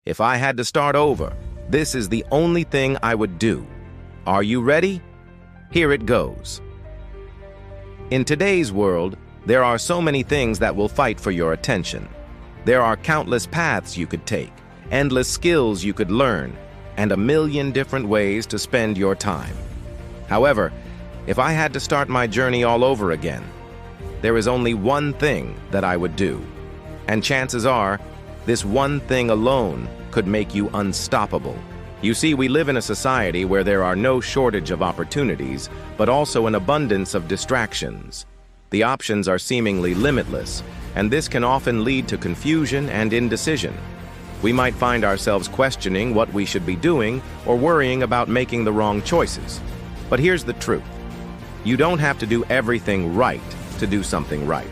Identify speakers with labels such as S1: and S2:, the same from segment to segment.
S1: If I had to start over, this is the only thing I would do. Are you ready? Here it goes. In today's world, there are so many things that will fight for your attention. There are countless paths you could take, endless skills you could learn, and a million different ways to spend your time. However, if I had to start my journey all over again, there is only one thing that I would do. And chances are, this one thing alone could make you unstoppable. You see, we live in a society where there are no shortage of opportunities, but also an abundance of distractions. The options are seemingly limitless, and this can often lead to confusion and indecision. We might find ourselves questioning what we should be doing or worrying about making the wrong choices. But here's the truth. You don't have to do everything right to do something right.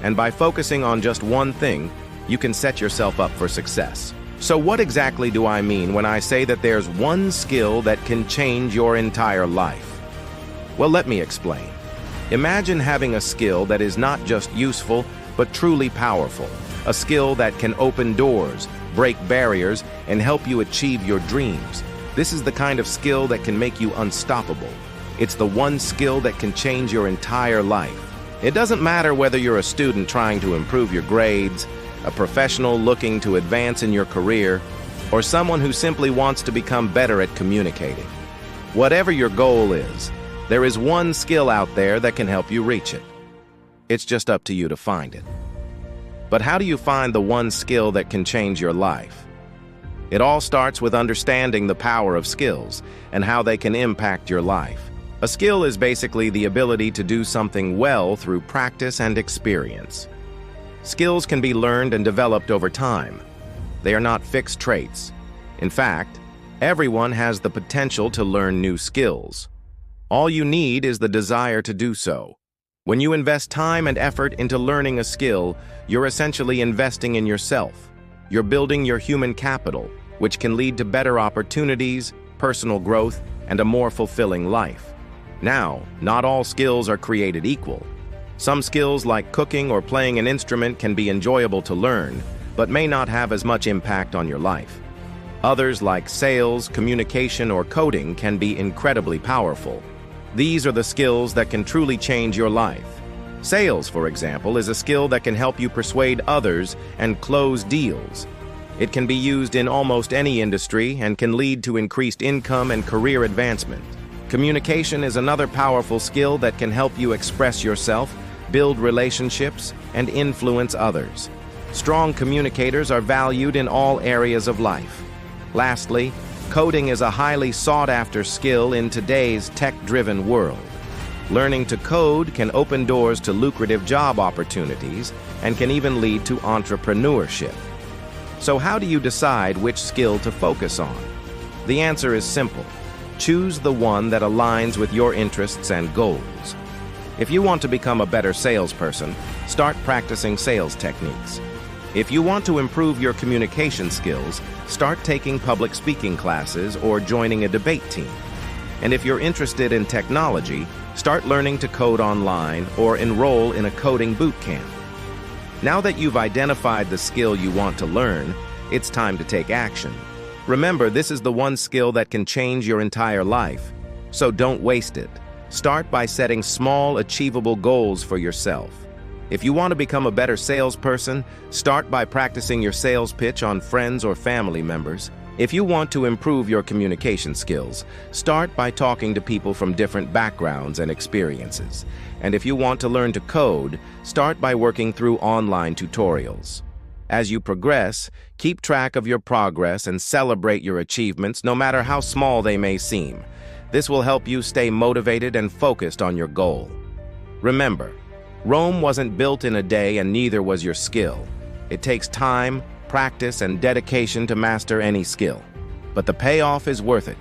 S1: And by focusing on just one thing, you can set yourself up for success. So what exactly do I mean when I say that there's one skill that can change your entire life? Well, let me explain. Imagine having a skill that is not just useful, but truly powerful. A skill that can open doors, break barriers, and help you achieve your dreams. This is the kind of skill that can make you unstoppable. It's the one skill that can change your entire life. It doesn't matter whether you're a student trying to improve your grades, a professional looking to advance in your career, or someone who simply wants to become better at communicating. Whatever your goal is, there is one skill out there that can help you reach it. It's just up to you to find it. But how do you find the one skill that can change your life? It all starts with understanding the power of skills and how they can impact your life. A skill is basically the ability to do something well through practice and experience. Skills can be learned and developed over time. They are not fixed traits. In fact, everyone has the potential to learn new skills. All you need is the desire to do so. When you invest time and effort into learning a skill, you're essentially investing in yourself. You're building your human capital, which can lead to better opportunities, personal growth, and a more fulfilling life. Now, not all skills are created equal. Some skills like cooking or playing an instrument can be enjoyable to learn, but may not have as much impact on your life. Others like sales, communication, or coding can be incredibly powerful. These are the skills that can truly change your life. Sales, for example, is a skill that can help you persuade others and close deals. It can be used in almost any industry and can lead to increased income and career advancement. Communication is another powerful skill that can help you express yourself, build relationships, and influence others. Strong communicators are valued in all areas of life. Lastly, coding is a highly sought-after skill in today's tech-driven world. Learning to code can open doors to lucrative job opportunities and can even lead to entrepreneurship. So how do you decide which skill to focus on? The answer is simple. Choose the one that aligns with your interests and goals. If you want to become a better salesperson, start practicing sales techniques. If you want to improve your communication skills, start taking public speaking classes or joining a debate team. And if you're interested in technology, start learning to code online or enroll in a coding boot camp. Now that you've identified the skill you want to learn, it's time to take action. Remember, this is the one skill that can change your entire life, so don't waste it. Start by setting small, achievable goals for yourself. If you want to become a better salesperson, start by practicing your sales pitch on friends or family members. If you want to improve your communication skills, start by talking to people from different backgrounds and experiences. And if you want to learn to code, start by working through online tutorials. As you progress, keep track of your progress and celebrate your achievements, no matter how small they may seem. This will help you stay motivated and focused on your goal. Remember, Rome wasn't built in a day, and neither was your skill. It takes time, practice, and dedication to master any skill. But the payoff is worth it.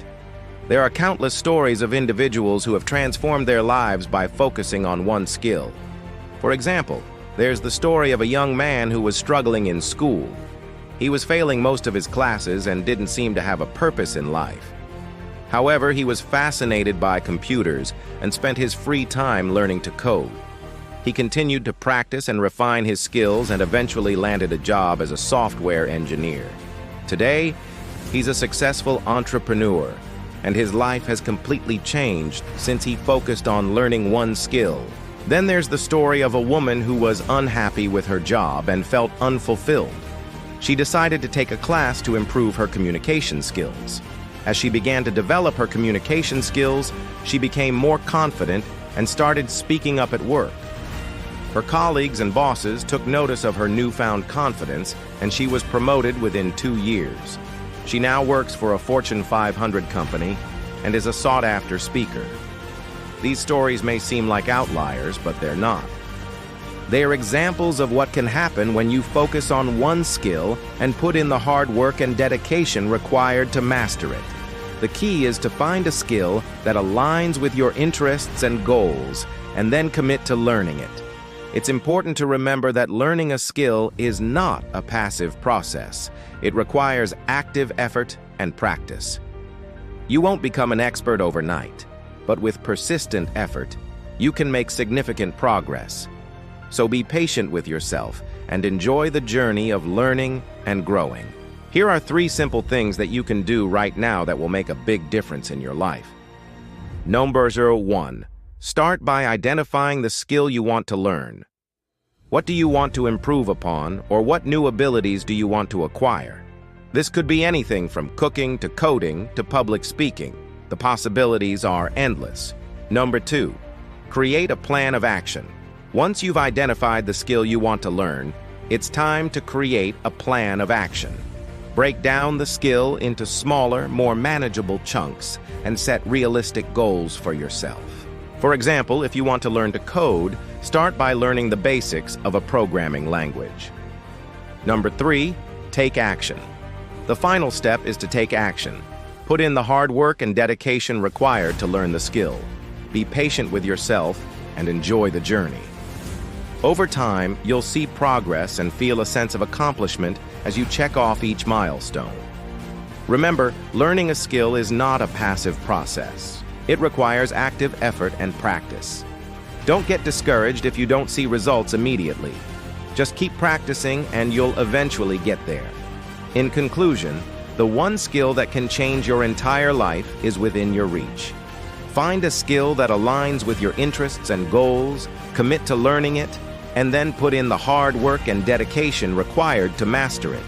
S1: There are countless stories of individuals who have transformed their lives by focusing on one skill. For example, there's the story of a young man who was struggling in school. He was failing most of his classes and didn't seem to have a purpose in life. However, he was fascinated by computers and spent his free time learning to code. He continued to practice and refine his skills and eventually landed a job as a software engineer. Today, he's a successful entrepreneur, and his life has completely changed since he focused on learning one skill. Then there's the story of a woman who was unhappy with her job and felt unfulfilled. She decided to take a class to improve her communication skills. As she began to develop her communication skills, she became more confident and started speaking up at work. Her colleagues and bosses took notice of her newfound confidence, and she was promoted within 2 years. She now works for a Fortune 500 company and is a sought-after speaker. These stories may seem like outliers, but they're not. They are examples of what can happen when you focus on one skill and put in the hard work and dedication required to master it. The key is to find a skill that aligns with your interests and goals, and then commit to learning it. It's important to remember that learning a skill is not a passive process. It requires active effort and practice. You won't become an expert overnight, but with persistent effort, you can make significant progress. So be patient with yourself and enjoy the journey of learning and growing. Here are 3 simple things that you can do right now that will make a big difference in your life. Number 1. Start by identifying the skill you want to learn. What do you want to improve upon, or what new abilities do you want to acquire? This could be anything from cooking to coding to public speaking. The possibilities are endless. Number 2. Create a plan of action. Once you've identified the skill you want to learn, it's time to create a plan of action. Break down the skill into smaller, more manageable chunks and set realistic goals for yourself. For example, if you want to learn to code, start by learning the basics of a programming language. Number 3, take action. The final step is to take action. Put in the hard work and dedication required to learn the skill. Be patient with yourself and enjoy the journey. Over time, you'll see progress and feel a sense of accomplishment as you check off each milestone. Remember, learning a skill is not a passive process. It requires active effort and practice. Don't get discouraged if you don't see results immediately. Just keep practicing and you'll eventually get there. In conclusion, the one skill that can change your entire life is within your reach. Find a skill that aligns with your interests and goals, commit to learning it, and then put in the hard work and dedication required to master it.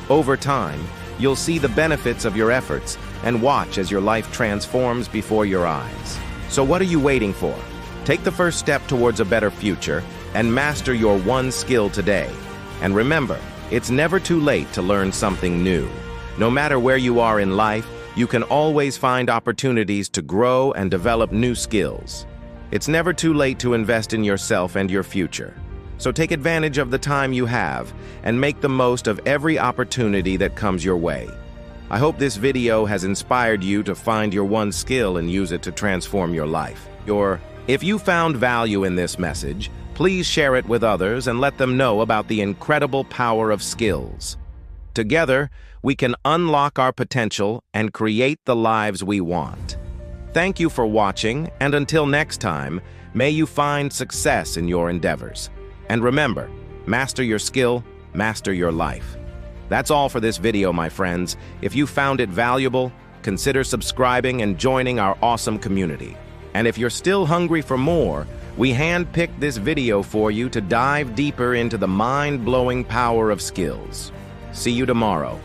S1: Over time, you'll see the benefits of your efforts and watch as your life transforms before your eyes. So what are you waiting for? Take the first step towards a better future and master your one skill today. And remember, it's never too late to learn something new. No matter where you are in life, you can always find opportunities to grow and develop new skills. It's never too late to invest in yourself and your future. So take advantage of the time you have and make the most of every opportunity that comes your way. I hope this video has inspired you to find your one skill and use it to transform your life. If you found value in this message, please share it with others and let them know about the incredible power of skills. Together, we can unlock our potential and create the lives we want. Thank you for watching, and until next time, may you find success in your endeavors. And remember, master your skill, master your life. That's all for this video, my friends. If you found it valuable, consider subscribing and joining our awesome community. And if you're still hungry for more, we handpicked this video for you to dive deeper into the mind-blowing power of skills. See you tomorrow.